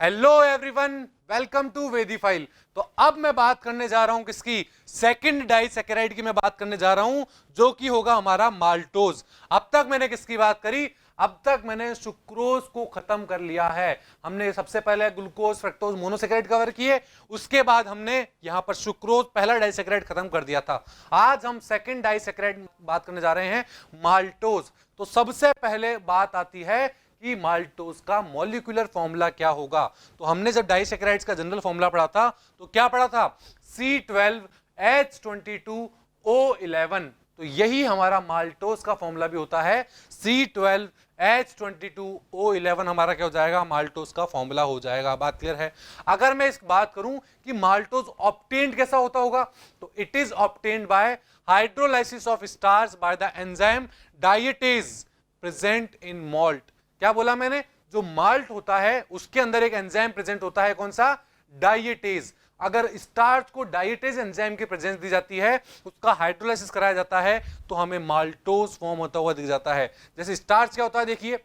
Hello everyone, welcome to वेदीफाइल। तो अब मैं बात करने जा रहा हूं किसकी, सेकंड डाइसैकेराइड की मैं बात करने जा रहा हूं, जो कि होगा हमारा माल्टोज। अब तक मैंने किसकी बात करी? अब तक मैंने सुक्रोज को खत्म कर लिया है। हमने सबसे पहले ग्लूकोज, फ्रक्टोज, मोनोसेकेराइड कवर किए, उसके बाद हमने यहां पर सुक्रोज पहला डाइसैकेराइड खत्म कर दिया था। आज हम सेकंड डाइसैकेराइड बात करने जा रहे हैं, माल्टोज। तो सबसे पहले बात आती है कि माल्टोज का मॉलिक्यूलर फॉर्मूला क्या होगा। तो हमने जब डाइसैकेराइड्स का जनरल फॉर्मूला पढ़ा था तो क्या पढ़ा था? C12H22O11। तो यही हमारा माल्टोज का फॉर्मूला भी होता है। C12H22O11 हमारा क्या हो जाएगा? माल्टोज का फॉर्मूला हो जाएगा। बात क्लियर है? अगर मैं इस बात करूं कि माल्टोज ऑब्टेन्ड कैसा होता होगा, तो it is obtained by hydrolysis of starch by the enzyme diastase present in malt. क्या बोला मैंने? जो माल्ट होता है उसके अंदर एक एंजाइम प्रेजेंट होता है, कौन सा? डायटेज। अगर स्टार्च को डायटेज एंजाइम की प्रेजेंस दी जाती है, उसका हाइड्रोलाइसिस कराया जाता है, तो हमें माल्टोज फॉर्म होता हुआ दिख जाता है। जैसे स्टार्च क्या होता है, देखिए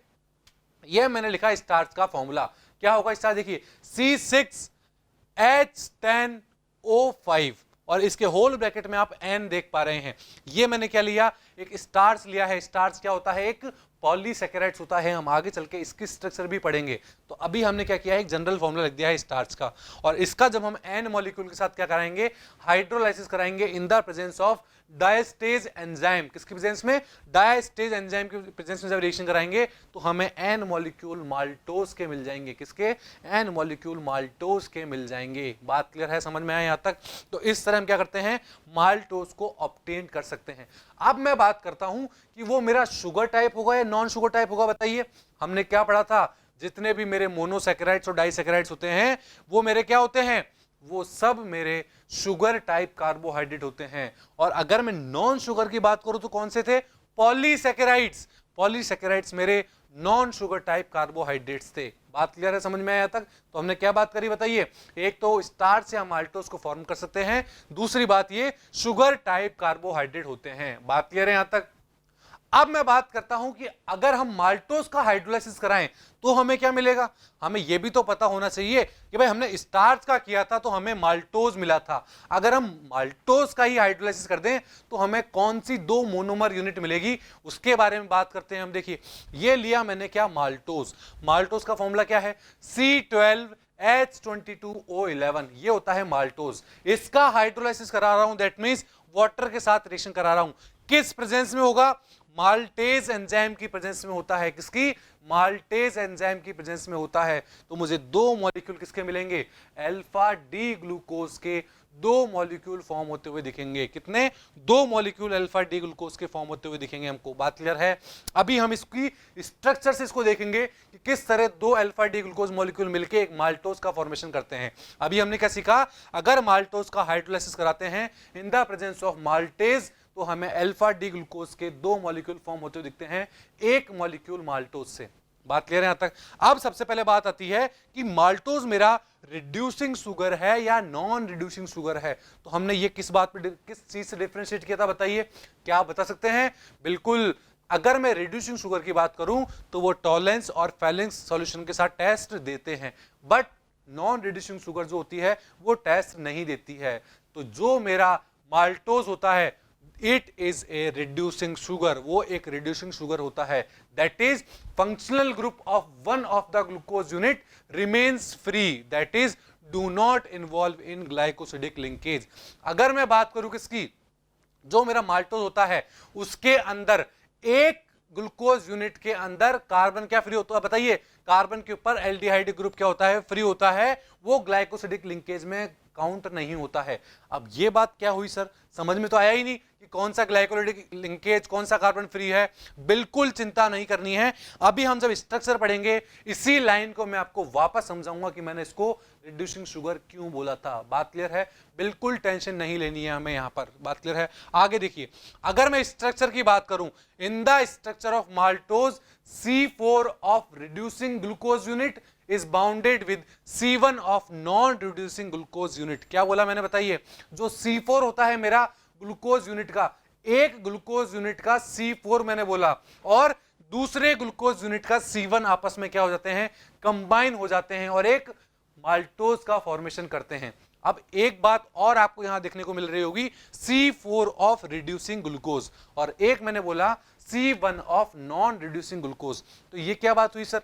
ये मैंने लिखा स्टार्च का फॉर्मूला। क्या होगा स्टार्च? देखिए C6H10O5 और इसके होल ब्रैकेट में आप N देख पा रहे हैं। ये मैंने क्या लिया? एक स्टार्च लिया है। स्टार्च क्या होता है? एक पॉलीसैकेराइड्स होता है। हम आगे चल के इसकी स्ट्रक्चर भी पढ़ेंगे। तो अभी हमने क्या किया है? एक जनरल फॉर्मूला लिख दिया है स्टार्च का, और इसका जब हम N मॉलिक्यूल के साथ क्या कराएंगे? हाइड्रोलाइसिस कराएंगे in the presence of diastase enzyme. किसकी प्रेजेंस में? डायस्टेज एंजाइम की प्रेजेंस में जब रिएक्शन कराएंगे तो हमें N मॉलिक्यूल माल्टोज के मिल जाएंगे। किसके? N मॉलिक्यूल माल्टोज के मिल जाएंगे। बात क्लियर है? समझ में आया यहां तक? तो इस तरह हम क्या करते हैं? माल्टोज को ऑब्टेन कर सकते हैं। अब मैं बात करता हूं कि वो मेरा शुगर टाइप होगा या नॉन शुगर टाइप होगा। बताइए, हमने क्या पढ़ा था? जितने भी मेरे मोनोसैकेराइड्स और डाइसैकेराइड्स होते हैं वो मेरे क्या होते हैं? वो सब मेरे शुगर टाइप कार्बोहाइड्रेट होते हैं। और अगर मैं नॉन शुगर की बात करूं तो कौन से थे? पॉलीसैकेराइड्स। पॉलीसैकेराइड्स मेरे नॉन शुगर टाइप कार्बोहाइड्रेट्स थे। बात क्लियर है? समझ में आया तक? तो हमने क्या बात करी बताइए? एक तो स्टार्च से हम माल्टोज को फॉर्म कर सकते हैं, दूसरी बात ये शुगर टाइप कार्बोहाइड्रेट होते हैं। बात क्लियर है यहां तक? अब मैं बात करता हूं कि अगर हम माल्टोज का हाइड्रोलाइसिस कराएं तो हमें क्या मिलेगा? हमें यह भी तो पता होना चाहिए कि भाई हमने स्टार्च का किया था तो हमें माल्टोज मिला था। अगर हम माल्टोज का ही हाइड्रोलाइसिस कर दें तो हमें कौन सी दो मोनोमर यूनिट मिलेगी, उसके बारे में बात करते हैं हम। देखिए, ये लिया मैंने क्या? माल्टोज। माल्टोज का फॉर्मूला क्या है? C12H22O11। ये होता है माल्टोज। इसका हाइड्रोलाइसिस करा रहा हूं, दैट मींस वाटर के साथ रिएक्शन करा रहा हूं। किस प्रेजेंस में होगा? माल्टेज एंजाइम की प्रेजेंस में होता है। किसकी? माल्टेज एंजाइम की प्रेजेंस में होता है। तो मुझे दो मॉलिक्यूल किसके मिलेंगे? अल्फा डी ग्लूकोज के दो मॉलिक्यूल फॉर्म होते हुए दिखेंगे। कितने? दो मॉलिक्यूल अल्फा डी ग्लूकोज के फॉर्म होते हुए दिखेंगे हमको। बात क्लियर है? अभी हम इसकी स्ट्रक्चर से इसको देखेंगे कि किस तरह दो अल्फा डी ग्लूकोज मॉलिक्यूल मिलकर एक माल्टोज का फॉर्मेशन करते हैं। अभी हमने क्या सीखा? अगर माल्टोज का हाइड्रोलाइसिस कराते हैं in the presence of maltase तो हमें अल्फा डी ग्लूकोज के दो मॉलिक्यूल फॉर्म होते हुए दिखते हैं, एक मॉलिक्यूल माल्टोज से। बात क्लियर है यहां तक? अब सबसे पहले बात आती है कि माल्टोज मेरा रिड्यूसिंग शुगर है या नॉन रिड्यूसिंग शुगर है। तो हमने ये किस बात पे, किस चीज से डिफरेंशिएट किया था? बताइए, क्या आप बता सकते हैं? बिल्कुल, अगर मैं रिड्यूसिंग शुगर की बात करूं तो वो टॉलेंस और फैलेंस सॉल्यूशन के साथ टेस्ट देते हैं, बट नॉन रिड्यूसिंग शुगर जो होती है वो टेस्ट नहीं देती है। तो जो मेरा माल्टोज होता है, it is a reducing sugar. वो एक रिड्यूसिंग शुगर होता है। That is functional group of one of the glucose unit remains free, that is do not involve in glycosidic linkage. अगर मैं बात करूं किसकी? जो मेरा माल्टोज होता है उसके अंदर एक ग्लूकोज यूनिट के अंदर कार्बन क्या फ्री होता है? बताइए, कार्बन के ऊपर एल्डिहाइड ग्रुप क्या होता है? फ्री होता है। वो ग्लाइकोसिडिक लिंकेज में काउंट नहीं होता है। अब ये बात क्या हुई सर? समझ में तो आया ही नहीं कि कौन सा ग्लाइकोलिटिक लिंकेज, कौन सा कार्बन फ्री है। बिल्कुल चिंता नहीं करनी है। अभी हम जब स्ट्रक्चर पढ़ेंगे इसी लाइन को मैं आपको वापस समझाऊंगा कि मैंने इसको रिड्यूसिंग शुगर क्यों बोला था। बात क्लियर है? बिल्कुल टेंशन नहीं लेनी है हमें यहां पर। बात क्लियर है? आगे देखिए, अगर मैं स्ट्रक्चर की बात करूं, in the structure of maltose C4 of reducing glucose unit is bounded with C1 of non reducing glucose unit। क्या बोला मैंने? बताइए, जो C4 होता है मेरा ग्लूकोज यूनिट का, एक ग्लूकोज यूनिट का C4 मैंने बोला, और दूसरे ग्लूकोज यूनिट का C1 आपस में क्या हो जाते हैं, कंबाइन हो जाते हैं और एक माल्टोज का फॉर्मेशन करते हैं। अब एक बात और आपको यहां देखने को मिल रही होगी, C4 ऑफ रिड्यूसिंग ग्लूकोज, और एक मैंने बोला C1 of non reducing glucose. तो ये क्या बात हुई सर?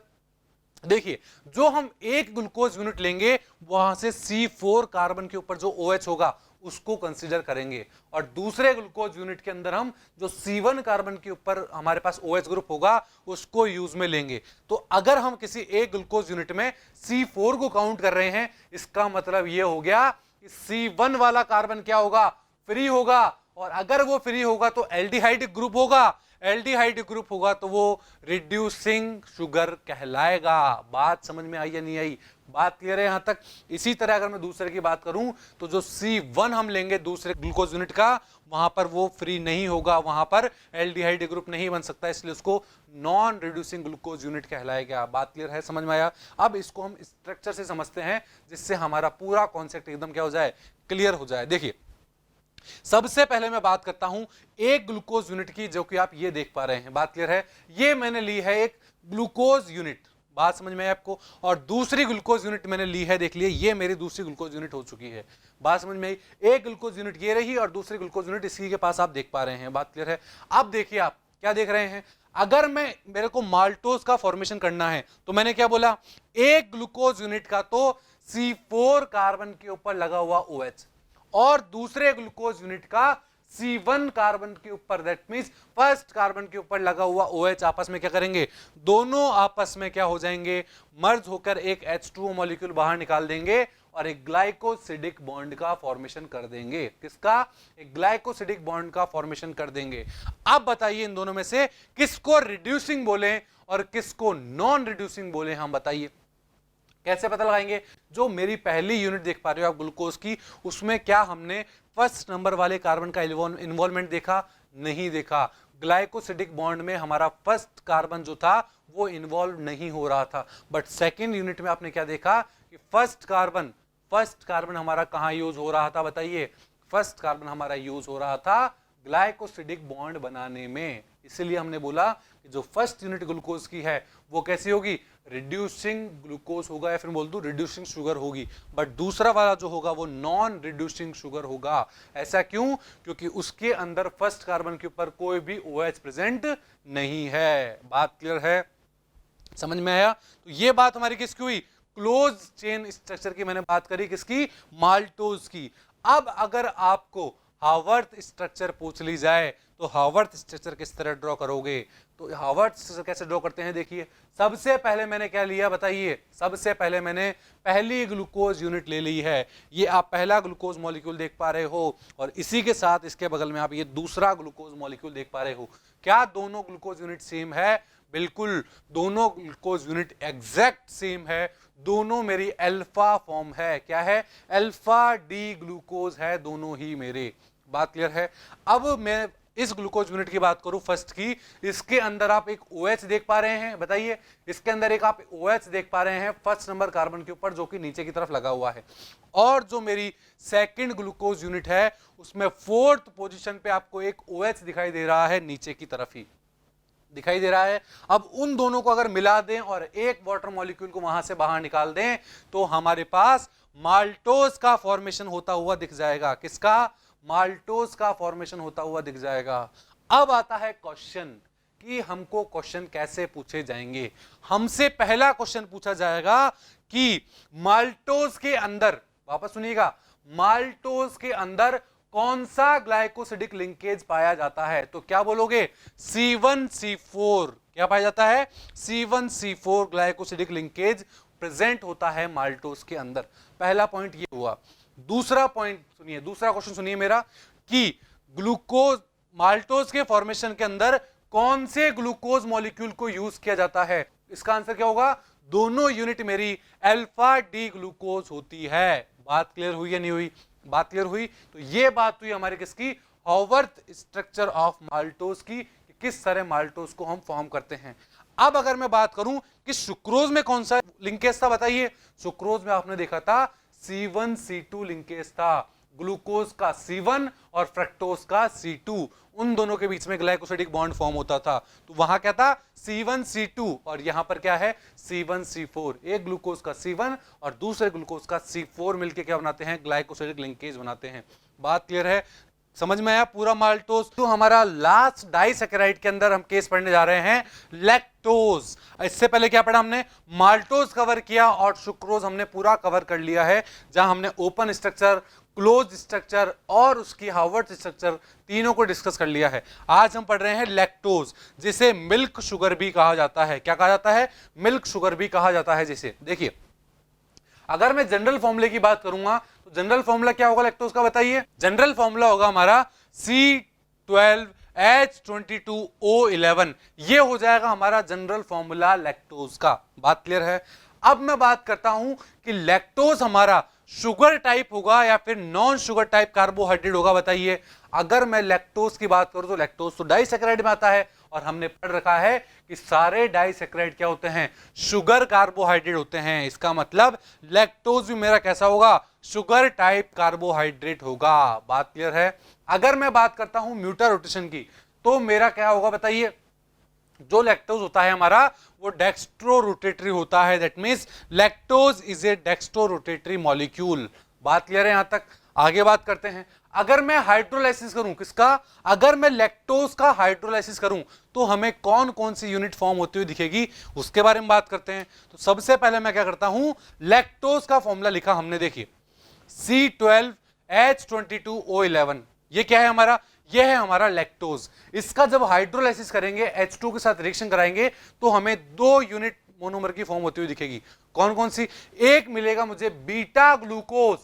देखिए, जो हम एक ग्लूकोज यूनिट लेंगे वहां से C4 कार्बन के ऊपर जो OH होगा उसको कंसीडर करेंगे, और दूसरे ग्लूकोज यूनिट के अंदर हम जो C1 कार्बन के ऊपर हमारे पास OH ग्रुप होगा उसको यूज में लेंगे। तो अगर हम किसी एक ग्लूकोज यूनिट में C4 को काउंट कर रहे हैं, इसका मतलब यह हो गया कि C1 वाला कार्बन क्या होगा, फ्री होगा, और अगर वो फ्री होगा तो एल्डिहाइड ग्रुप होगा, एल्डिहाइड ग्रुप होगा तो वो रिड्यूसिंग शुगर कहलाएगा। बात समझ में आई या नहीं आई? बात क्लियर है यहां तक? इसी तरह अगर मैं दूसरे की बात करूं तो जो C1 हम लेंगे दूसरे ग्लूकोज यूनिट का, वहां पर वो फ्री नहीं होगा, वहां पर एल्डिहाइड ग्रुप नहीं बन सकता, इसलिए उसको नॉन रिड्यूसिंग ग्लूकोज यूनिट कहलाएगा। बात क्लियर है, समझ में आया? अब इसको हम स्ट्रक्चर से समझते हैं जिससे हमारा पूरा कॉन्सेप्ट एकदम क्या हो जाए, क्लियर हो जाए। देखिए, सबसे पहले मैं बात करता हूं एक ग्लूकोज यूनिट की, जो कि आप ये देख पा रहे हैं। बात क्लियर है? ये मैंने ली है एक ग्लूकोज यूनिट, बात समझ में आई आपको? और दूसरी ग्लूकोज यूनिट मैंने ली है, देख लिए, ये मेरी दूसरी ग्लूकोज यूनिट हो चुकी है। बात समझ में आई? एक ग्लूकोज यूनिट ये रही और दूसरी ग्लूकोज यूनिट इसी के पास आप देख पा रहे हैं। बात क्लियर है? अब देखिए, आप क्या देख रहे हैं, अगर मेरे को माल्टोज का फॉर्मेशन करना है तो मैंने क्या बोला, एक ग्लूकोज यूनिट का तो C4 कार्बन के ऊपर लगा हुआ OH और दूसरे ग्लूकोज यूनिट का C1 कार्बन के ऊपर, दैट मींस फर्स्ट कार्बन के ऊपर लगा हुआ OH आपस में क्या करेंगे, दोनों आपस में क्या हो जाएंगे, मर्ज होकर एक H2O मॉलिक्यूल बाहर निकाल देंगे और एक ग्लाइकोसिडिक बॉन्ड का फॉर्मेशन कर देंगे। किसका? एक ग्लाइकोसिडिक बॉन्ड का फॉर्मेशन कर देंगे। अब बताइए इन दोनों में से किसको रिड्यूसिंग बोले और किसको नॉन रिड्यूसिंग बोले, हम बताइए कैसे पता लगाएंगे? जो मेरी पहली यूनिट देख पा रहे हो आप ग्लूकोज की, उसमें क्या हमने फर्स्ट नंबर वाले कार्बन का इन्वॉल्वमेंट देखा? नहीं देखा। ग्लाइकोसिडिक बॉन्ड में हमारा फर्स्ट कार्बन जो था वो इन्वॉल्व नहीं हो रहा था, बट सेकेंड यूनिट में आपने क्या देखा कि फर्स्ट कार्बन हमारा कहां यूज हो रहा था, बताइए? फर्स्ट कार्बन हमारा यूज हो रहा था ग्लाइकोसिडिक बॉन्ड बनाने में। इसीलिए हमने बोला कि जो फर्स्ट यूनिट ग्लूकोज की है वो कैसी होगी, रिड्यूसिंग ग्लूकोज होगा, या फिर बोल दूं रिड्यूसिंग शुगर होगी, बट दूसरा वाला जो होगा वो नॉन रिड्यूसिंग शुगर होगा। ऐसा क्यों? क्योंकि उसके अंदर फर्स्ट कार्बन के ऊपर कोई भी OH प्रेजेंट नहीं है। बात क्लियर है, समझ में आया? तो ये बात हमारी किसकी हुई, क्लोज चेन स्ट्रक्चर की मैंने बात करी, किसकी, माल्टोज की। अब अगर आपको हावर्थ स्ट्रक्चर पूछ ली जाए तो हावर्थ स्ट्रक्चर किस तरह ड्रॉ करोगे? तो हावर्थ स्ट्रक्चर कैसे ड्रॉ करते हैं, देखिए, सबसे पहले मैंने क्या लिया बताइए, सबसे पहले मैंने पहली ग्लूकोज यूनिट ले ली है। ये आप पहला ग्लूकोज मॉलिक्यूल देख पा रहे हो और इसी के साथ इसके बगल में आप ये दूसरा ग्लूकोज मॉलिक्यूल देख पा रहे हो। क्या दोनों ग्लूकोज यूनिट सेम है? बिल्कुल, दोनों ग्लूकोज यूनिट एग्जैक्ट सेम है, दोनों मेरी अल्फा फॉर्म है। क्या है? अल्फा डी ग्लूकोज है दोनों ही मेरे। बात क्लियर है? अब मैं इस ग्लूकोज यूनिट की बात करूं फर्स्ट की, इसके अंदर आप एक OH देख पा रहे हैं, बताइए? इसके अंदर एक आप OH देख पा रहे हैं फर्स्ट नंबर कार्बन के ऊपर, जो कि नीचे की तरफ लगा हुआ है। और जो मेरी सेकंड ग्लूकोज यूनिट है उसमें फोर्थ पोजीशन पे आपको एक OH दिखाई दे रहा है, नीचे की तरफ ही दिखाई दे रहा है। अब उन दोनों को अगर मिला दें और एक वाटर मॉलिक्यूल को वहां से बाहर निकाल दें तो हमारे पास माल्टोज का फॉर्मेशन होता हुआ दिख जाएगा। किसका? माल्टोज का फॉर्मेशन होता हुआ दिख जाएगा। अब आता है क्वेश्चन कि हमको क्वेश्चन कैसे पूछे जाएंगे। हमसे पहला क्वेश्चन पूछा जाएगा कि माल्टोज के अंदर, वापस सुनिएगा, माल्टोज के अंदर कौन सा ग्लाइकोसिडिक लिंकेज पाया जाता है? तो क्या बोलोगे? C1C4। क्या पाया जाता है? C1C4 ग्लाइकोसिडिक लिंकेज प्रेजेंट होता है माल्टोज के अंदर। पहला पॉइंट ये हुआ। दूसरा पॉइंट सुनिए, दूसरा क्वेश्चन सुनिए मेरा, कि ग्लूकोज माल्टोज के फॉर्मेशन के अंदर कौन से ग्लूकोज मॉलिक्यूल को यूज किया जाता है? इसका आंसर क्या होगा? दोनों यूनिट मेरी अल्फा डी ग्लूकोज होती है। बात क्लियर हुई या नहीं हुई? बात क्लियर हुई? तो ये बात हुई हमारे किसकी, हावर्थ स्ट्रक्चर ऑफ माल्टोज की, किस तरह माल्टोज को हम फॉर्म करते हैं। अब अगर मैं बात करूं कि सुक्रोज में कौन सा लिंकेज था, बताइए? सुक्रोज में आपने देखा था C1C2 लिंकेज था, ग्लूकोज का C1 और फ्रक्टोज का C2, उन दोनों के बीच में ग्लाइकोसिडिक बॉन्ड फॉर्म होता था। तो वहां क्या था? C1C2 और यहां पर क्या है C1C4। एक ग्लूकोज का C1 और दूसरे ग्लूकोज का C4 मिलकर क्या बनाते हैं, ग्लाइकोसिडिक लिंकेज बनाते हैं। बात क्लियर है, समझ में आया पूरा माल्टोज। तो हमारा लास्ट डाइसैकेराइड के अंदर हम केस पढ़ने जा रहे हैं लैक्टोज। इससे पहले क्या पढ़ा हमने, माल्टोज कवर किया और सुक्रोज हमने पूरा कवर कर लिया है, जहां हमने ओपन स्ट्रक्चर, क्लोज स्ट्रक्चर और उसकी हार्वर्ड स्ट्रक्चर तीनों को डिस्कस कर लिया है। आज हम पढ़ रहे हैं लैक्टोज, जिसे मिल्क शुगर भी कहा जाता है। क्या कहा जाता है, मिल्क शुगर भी कहा जाता है। जिसे देखिए, अगर मैं जनरल फॉर्मूले की बात करूंगा तो जनरल फॉर्मूला क्या होगा लैक्टोज का, बताइए। जनरल फॉर्मूला होगा हमारा C12H22O11। ये हो जाएगा हमारा जनरल फॉर्मूला लैक्टोज का। बात क्लियर है। अब मैं बात करता हूं कि लैक्टोज हमारा शुगर टाइप होगा या फिर नॉन शुगर टाइप कार्बोहाइड्रेट होगा, बताइए। अगर मैं लैक्टोज की बात करूं तो लैक्टोज तो डाइसैकेराइड में आता है और हमने पढ़ रखा है कि सारे डाइसैकेराइड क्या होते हैं, शुगर कार्बोहाइड्रेट होते हैं। इसका मतलब लैक्टोज भी मेरा कैसा होगा, शुगर टाइप कार्बोहाइड्रेट होगा। बात क्लियर है। अगर मैं बात करता हूं म्यूटा रोटेशन की तो मेरा क्या होगा, बताइए। जो लैक्टोज होता है हमारा वो डेक्स्ट्रो रोटेटरी होता है। That means lactose is a dextrorotatory molecule. बात क्लियर है यहां तक। आगे बात करते हैं। अगर मैं हाइड्रोलाइसिस करूं किसका, अगर मैं लैक्टोज का हाइड्रोलाइसिस करूं तो हमें कौन कौन सी यूनिट फॉर्म होती हुई दिखेगी, उसके बारे में बात करते हैं। तो सबसे पहले मैं क्या करता हूं, लैक्टोज का फॉर्मूला लिखा हमने, देखिए C12H22O11। ये क्या है हमारा, ये है हमारा लैक्टोज। इसका जब हाइड्रोलाइसिस करेंगे, H2 के साथ रिएक्शन कराएंगे तो हमें 2 यूनिट मोनोमर की फॉर्म होती हुई दिखेगी। कौन कौन सी, एक मिलेगा मुझे बीटा ग्लूकोज,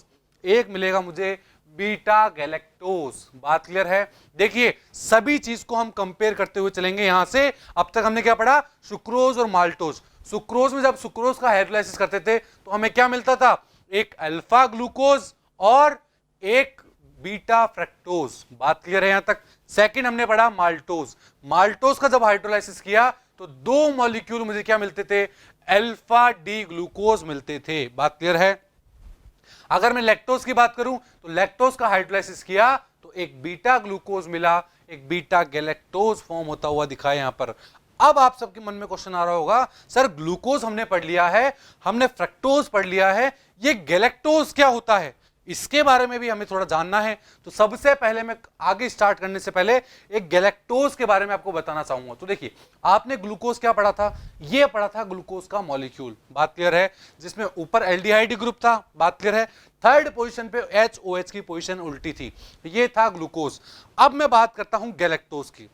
एक मिलेगा मुझे बीटा गैलेक्टोज। बात क्लियर है। देखिए सभी चीज को हम कंपेयर करते हुए चलेंगे यहां से। अब तक हमने क्या पढ़ा, सुक्रोज और माल्टोज। सुक्रोज में जब सुक्रोज का हाइड्रोलाइसिस करते थे तो हमें क्या मिलता था, एक अल्फा ग्लूकोज और एक बीटा फ्रक्टोज। बात क्लियर है यहां तक। सेकंड हमने पढ़ा माल्टोज। माल्टोज का जब हाइड्रोलाइसिस किया तो 2 मॉलिक्यूल मुझे क्या मिलते थे, अल्फा डी ग्लूकोज मिलते थे। बात क्लियर है। अगर मैं लैक्टोज की बात करूं तो लैक्टोज का हाइड्रोलाइसिस किया तो एक बीटा ग्लूकोज मिला, एक बीटा गैलेक्टोज फॉर्म होता हुआ दिखा यहां पर। अब आप सबके मन में क्वेश्चन आ रहा होगा, सर ग्लूकोज हमने पढ़ लिया है, हमने फ्रक्टोज पढ़ लिया है, ये गैलेक्टोज क्या होता है, इसके बारे में भी हमें थोड़ा जानना है। तो सबसे पहले मैं आगे स्टार्ट करने से पहले एक गैलेक्टोज के बारे में आपको बताना चाहूंगा। तो देखिए, आपने ग्लूकोज क्या पढ़ा था, ये पढ़ा था ग्लूकोज का मॉलिक्यूल। बात क्लियर है। जिसमें ऊपर एल्डिहाइड ग्रुप था। बात क्लियर है। थर्ड पोजीशन पे HOH की पोजीशन उल्टी थी, ये था ग्लूकोज। अब मैं बात करता हूं गैलेक्टोज की।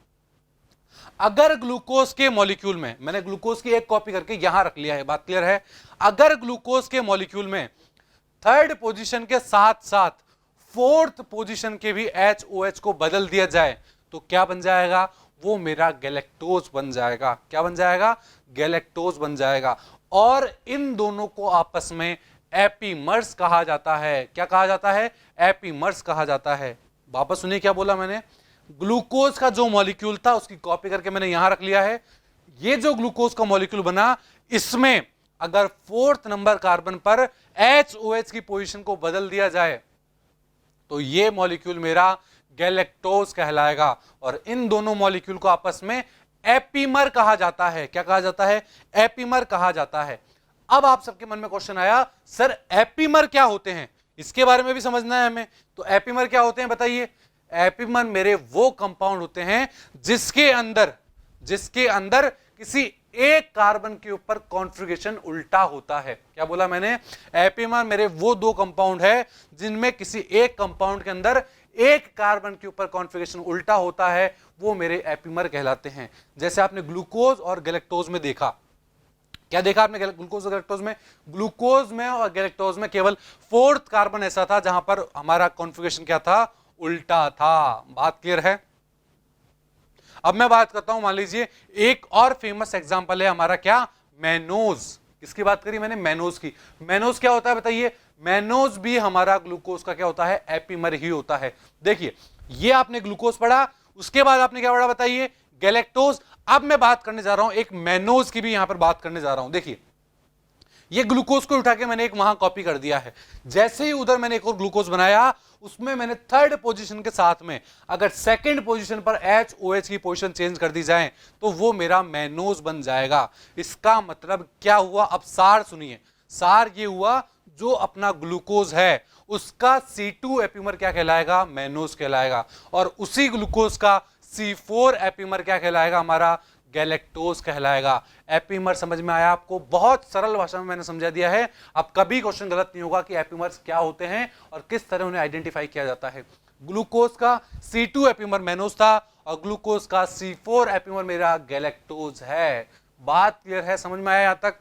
अगर ग्लूकोज के मॉलिक्यूल में, मैंने ग्लूकोज की एक कॉपी करके यहां रख लिया है, बात क्लियर है। अगर ग्लूकोज के मॉलिक्यूल में थर्ड पोजीशन के साथ साथ फोर्थ पोजीशन के भी HOH को बदल दिया जाए तो क्या बन जाएगा, वो मेरा गैलेक्टोज बन जाएगा। क्या बन जाएगा, गैलेक्टोज बन जाएगा। और इन दोनों को आपस में एपीमर्स कहा जाता है। क्या कहा जाता है, एपीमर्स कहा जाता है। वापस सुनिए क्या बोला मैंने, ग्लूकोज का जो मॉलिक्यूल था उसकी कॉपी करके मैंने यहां रख लिया है। ये जो ग्लूकोज का मॉलिक्यूल बना, इसमें अगर फोर्थ नंबर कार्बन पर HOH की पोजीशन को बदल दिया जाए तो ये मॉलिक्यूल मेरा गैलेक्टोज कहलाएगा। और इन दोनों मॉलिक्यूल को आपस में एपीमर कहा जाता है। क्या कहा जाता है, एपीमर कहा जाता है। अब आप सबके मन में क्वेश्चन आया, सर एपीमर क्या होते हैं, इसके बारे में भी समझना है हमें। तो एपीमर क्या होते हैं, बताइए। एपीमर मेरे वो कंपाउंड होते हैं जिसके अंदर किसी एक कार्बन के ऊपर कॉन्फ़िगरेशन उल्टा होता है। क्या बोला मैंने, एपीमर मेरे वो 2 कंपाउंड है जिनमें किसी एक कंपाउंड के अंदर एक कार्बन के ऊपर कॉन्फ़िगरेशन उल्टा होता है, वो मेरे एपीमर कहलाते हैं। जैसे आपने ग्लूकोज और गैलेक्टोज में देखा, क्या देखा आपने ग्लूकोज और गैलेक्टोज में, ग्लूकोज में और गैलेक्टोज में केवल फोर्थ कार्बन ऐसा था जहां पर हमारा कॉन्फ़िगरेशन क्या था, उल्टा था। बात क्लियर है। अब मैं बात करता हूं, मान लीजिए एक और फेमस एग्जांपल है हमारा, क्या, मैनोज। किसकी बात करी मैंने, मैनोज की। मैनोज क्या होता है बताइए, मैनोज भी हमारा ग्लूकोज का क्या होता है, एपीमर ही होता है। देखिए ये आपने ग्लूकोज पढ़ा, उसके बाद आपने क्या पढ़ा बताइए, गैलेक्टोज। अब मैं बात करने जा रहा हूं एक मैनोज की भी यहां पर बात करने जा रहा हूं। देखिए ये ग्लूकोज को उठा के मैंने एक वहां कॉपी कर दिया है। जैसे ही उधर मैंने एक और ग्लूकोज बनाया, उसमें मैंने थर्ड पोजीशन के साथ में अगर सेकंड पोजीशन पर HOH की पोजीशन चेंज कर दी जाए तो वो मेरा मैनोज बन जाएगा। इसका मतलब क्या हुआ, अब सार सुनिए। सार ये हुआ, जो अपना ग्लूकोज है उसका C2 एपिमर क्या कहलाएगा, मैनोज कहलाएगा, और उसी ग्लूकोज का C4 एपिमर क्या कहलाएगा, हमारा गैलेक्टोज कहलाएगा। एपिमर समझ में आया आपको? बहुत सरल भाषा में मैंने समझा दिया है। अब कभी क्वेश्चन गलत नहीं होगा कि एपिमर्स क्या होते हैं और किस तरह उन्हें आइडेंटिफाई किया जाता है। ग्लूकोज का C2 एपिमर मैनोज था और ग्लूकोज का C4 एपिमर मेरा गैलेक्टोज है। बात क्लियर है? समझ में आया यहां तक?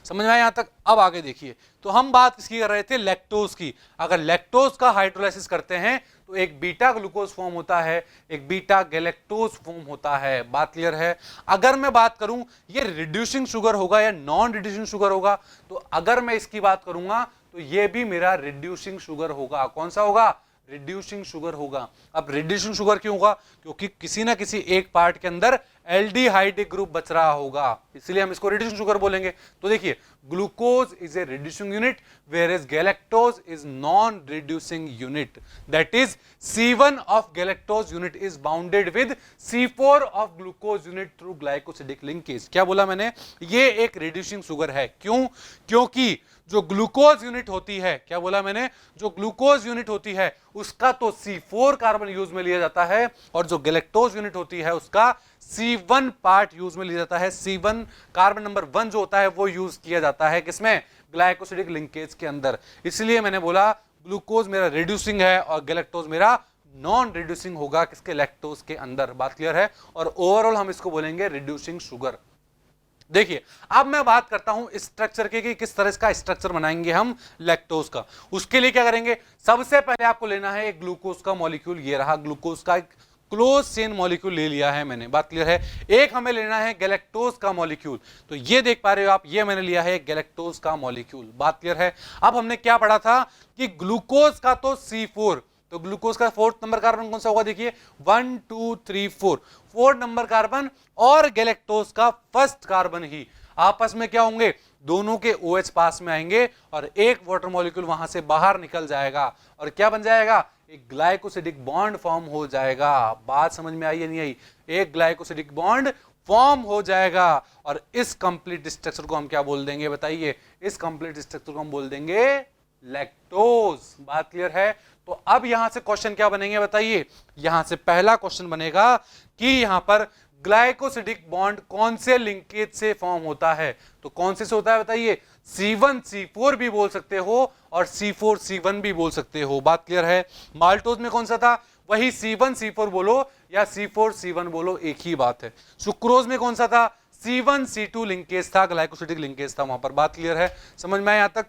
समझ में आया यहां तक? अब आगे देखिए, तो हम बात किसकी कर रहे थे, लैक्टोज की। अगर लैक्टोज का हाइड्रोलाइसिस करते हैं तो एक बीटा ग्लूकोज फॉर्म होता है, एक बीटा गैलेक्टोज फॉर्म होता है। बात क्लियर है? अगर मैं बात करूं ये रिड्यूसिंग शुगर होगा या नॉन रिड्यूसिंग शुगर होगा, तो अगर मैं इसकी बात करूंगा तो ये भी मेरा रिड्यूसिंग शुगर होगा। कौन सा होगा, रिड्यूसिंग शुगर होगा। अब रिड्यूसिंग शुगर क्यों होगा, क्योंकि किसी ना किसी एक पार्ट के अंदर एल्डिहाइड ग्रुप बच रहा होगा, इसलिए हम इसको रिड्यूसिंग शुगर बोलेंगे। तो देखिए, glucose is a reducing unit whereas galactose is non reducing unit. That is C1 of galactose unit is bounded with C4 of glucose unit through glycosidic linkage. क्या बोला मैंने, ये एक रिड्यूसिंग शुगर है। क्यों? क्योंकि जो ग्लूकोज यूनिट होती है, क्या बोला मैंने, जो ग्लूकोज यूनिट होती है उसका तो C4 कार्बन यूज में लिया जाता है, और जो गैलेक्टोज यूनिट होती है उसका C1 पार्ट यूज में लिया जाता है। C1 कार्बन नंबर 1 जो होता है वो यूज किया जाता है किसमें, ग्लाइकोसिडिक लिंकेज के अंदर। इसलिए मैंने बोला ग्लूकोज मेरा रिड्यूसिंग है और गैलेक्टोज मेरा नॉन रिड्यूसिंग होगा किसके, लैक्टोज के अंदर। बात क्लियर है? और ओवरऑल हम इसको बोलेंगे रिड्यूसिंग शुगर। देखिए, अब मैं बात करता हूं स्ट्रक्चर के कि किस तरह का स्ट्रक्चर बनाएंगे हम लैक्टोज का। उसके लिए क्या करेंगे, सबसे पहले आपको लेना है एक ग्लूकोज का मॉलिक्यूल। ये रहा ग्लूकोज का एक क्लोज चेन मॉलिक्यूल ले लिया है मैंने। बात क्लियर है? एक हमें लेना है गैलेक्टोज का मॉलिक्यूल। तो ये देख पा रहे हो आप, ये मैंने लिया है गैलेक्टोज का मॉलिक्यूल। बात क्लियर है? अब हमने क्या पढ़ा था कि ग्लूकोज का तो C4, तो ग्लूकोज का 4th नंबर कार्बन कौन सा होगा, देखिए 1 2 3 4, 4 नंबर कार्बन, और गैलेक्टोज का 1st कार्बन ही आपस में क्या होंगे, दोनों के OH पास में आएंगे और एक वाटर मॉलिक्यूल वहां से बाहर निकल जाएगा और क्या बन जाएगा, एक ग्लाइकोसिडिक बॉन्ड फॉर्म हो जाएगा। बात समझ में आई या नहीं आई? एक ग्लाइकोसिडिक बॉन्ड फॉर्म हो जाएगा और इस कंप्लीट स्ट्रक्चर को हम क्या बोल देंगे, बताइए? इस कंप्लीट स्ट्रक्चर को हम बोल देंगे लैक्टोज। बात क्लियर है? तो अब यहां से क्वेश्चन क्या बनेंगे, बताइए? यहां से पहला क्वेश्चन बनेगा कि यहां पर ग्लाइकोसिडिक बॉन्ड कौन से लिंकेज से फॉर्म होता है। तो कौन से होता है, बताइए? C1 C4 भी बोल सकते हो और C4 C1 भी बोल सकते हो। बात क्लियर है? माल्टोज में कौन सा था, वही C1 C4 बोलो या C4 C1 बोलो, एक ही बात है। सुक्रोज में कौन सा था, C1 C2 लिंकेज था, ग्लाइकोसिडिक लिंकेज था वहां पर। बात क्लियर है? समझ में आया यहां तक?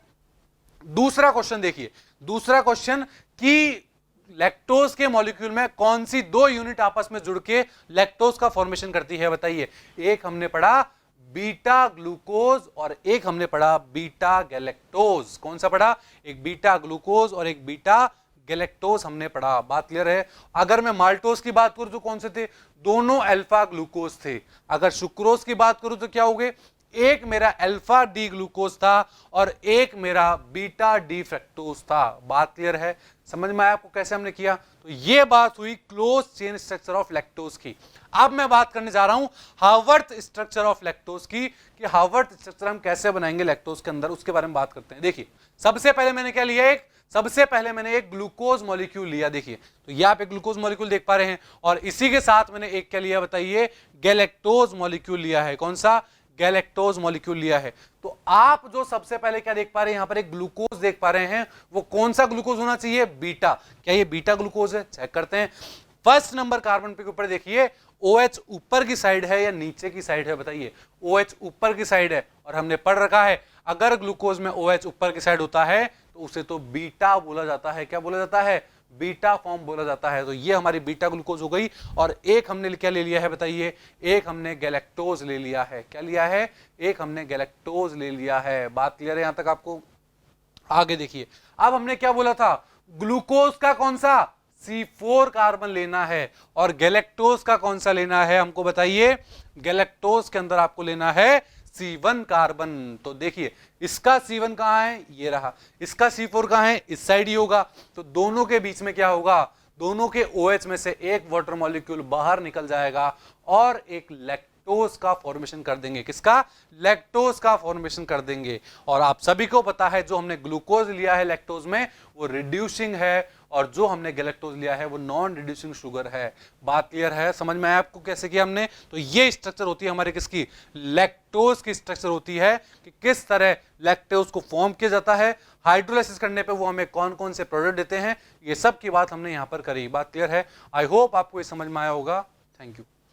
दूसरा क्वेश्चन देखिए, दूसरा क्वेश्चन कि लैक्टोज के मॉलिक्यूल में कौन सी दो यूनिट आपस में जुड़ के लैक्टोज का फॉर्मेशन करती है, बताइए? एक हमने पढ़ा बीटा ग्लूकोज और एक हमने पढ़ा बीटा गैलेक्टोज। कौन सा पढ़ा, एक बीटा ग्लूकोज और एक बीटा गैलेक्टोज हमने पढ़ा। बात क्लियर है? अगर मैं माल्टोज की बात करूं तो कौन से थे, दोनों अल्फा ग्लूकोज थे। अगर सुक्रोज की बात करूं तो क्या हो गए, एक मेरा अल्फा डी ग्लूकोज था और एक मेरा बीटा डी फ्रक्टोज था। बात क्लियर है? समझ में आया आपको कैसे हमने किया? तो ये बात हुई close chain structure of lactose की। अब मैं बात करने जा रहा हूं हावर्थ स्ट्रक्चर ऑफ लैक्टोज की, कि हावर्थ स्ट्रक्चर हम कैसे बनाएंगे लैक्टोज के अंदर, उसके बारे में बात करते हैं। देखिए, सबसे पहले मैंने क्या लिया, सबसे पहले मैंने एक ग्लूकोज मॉलिक्यूल लिया। देखिए, तो ये आप एक ग्लूकोज मॉलिक्यूल देख पा रहे हैं और इसी के साथ मैंने एक क्या लिया, बताइए? गैलेक्टोज मॉलिक्यूल लिया है। कौन सा, गैलेक्टोज मॉलिक्यूल लिया है। तो आप जो सबसे पहले क्या देख पा रहे हैं, यहां पर एक ग्लूकोज देख पा रहे हैं, वो कौन सा ग्लूकोज होना चाहिए, बीटा। क्या ये बीटा ग्लूकोज है, चेक करते हैं। 1st नंबर कार्बन पे ऊपर देखिए OH ऊपर की साइड है या नीचे की साइड है, बताइए? OH ऊपर की साइड है और हमने पढ़ रखा है अगर ग्लूकोज में OH ऊपर की साइड होता है तो उसे तो बीटा बोला जाता है। क्या बोला जाता है, बीटा फॉर्म बोला जाता है। तो ये हमारी बीटा ग्लूकोज हो गई और एक हमने क्या ले लिया है, बताइए? एक हमने गैलेक्टोज ले लिया है। क्या लिया है, एक हमने गैलेक्टोज ले लिया है। बात क्लियर है यहां तक आपको? आगे देखिए, अब हमने क्या बोला था, ग्लूकोज का कौन सा, C4 कार्बन लेना है और गैलेक्टोज का कौन सा लेना है हमको, बताइए? गैलेक्टोज के अंदर आपको लेना है C1 कार्बन। तो देखिए इसका C1 कहाँ है, ये रहा, इसका C4 कहाँ है, इस साइड ही होगा। तो दोनों के बीच में क्या होगा, दोनों के OH में से एक वाटर मॉलिक्यूल बाहर निकल जाएगा और एक लैक्टोज का फॉर्मेशन कर देंगे। किसका, लैक्टोज का फॉर्मेशन कर देंगे। और आप सभी को पता है जो हमने ग्लूकोज लिया है लैक्टोज में वो रिड्यूसिंग है, और जो हमने गैलेक्टोज लिया है वो नॉन रिड्यूसिंग शुगर है। बात क्लियर है, समझ में आया आपको कैसे किया हमने। तो ये स्ट्रक्चर होती है हमारे किसकी, लैक्टोज की स्ट्रक्चर होती है कि किस तरह लैक्टोज को फॉर्म किया जाता है, हाइड्रोलाइसिस करने पे वो हमें कौन कौन से प्रोडक्ट देते हैं, ये सब की बात हमने यहां पर करी। बात क्लियर है, आई होप आपको ये समझ में आया होगा। Thank you.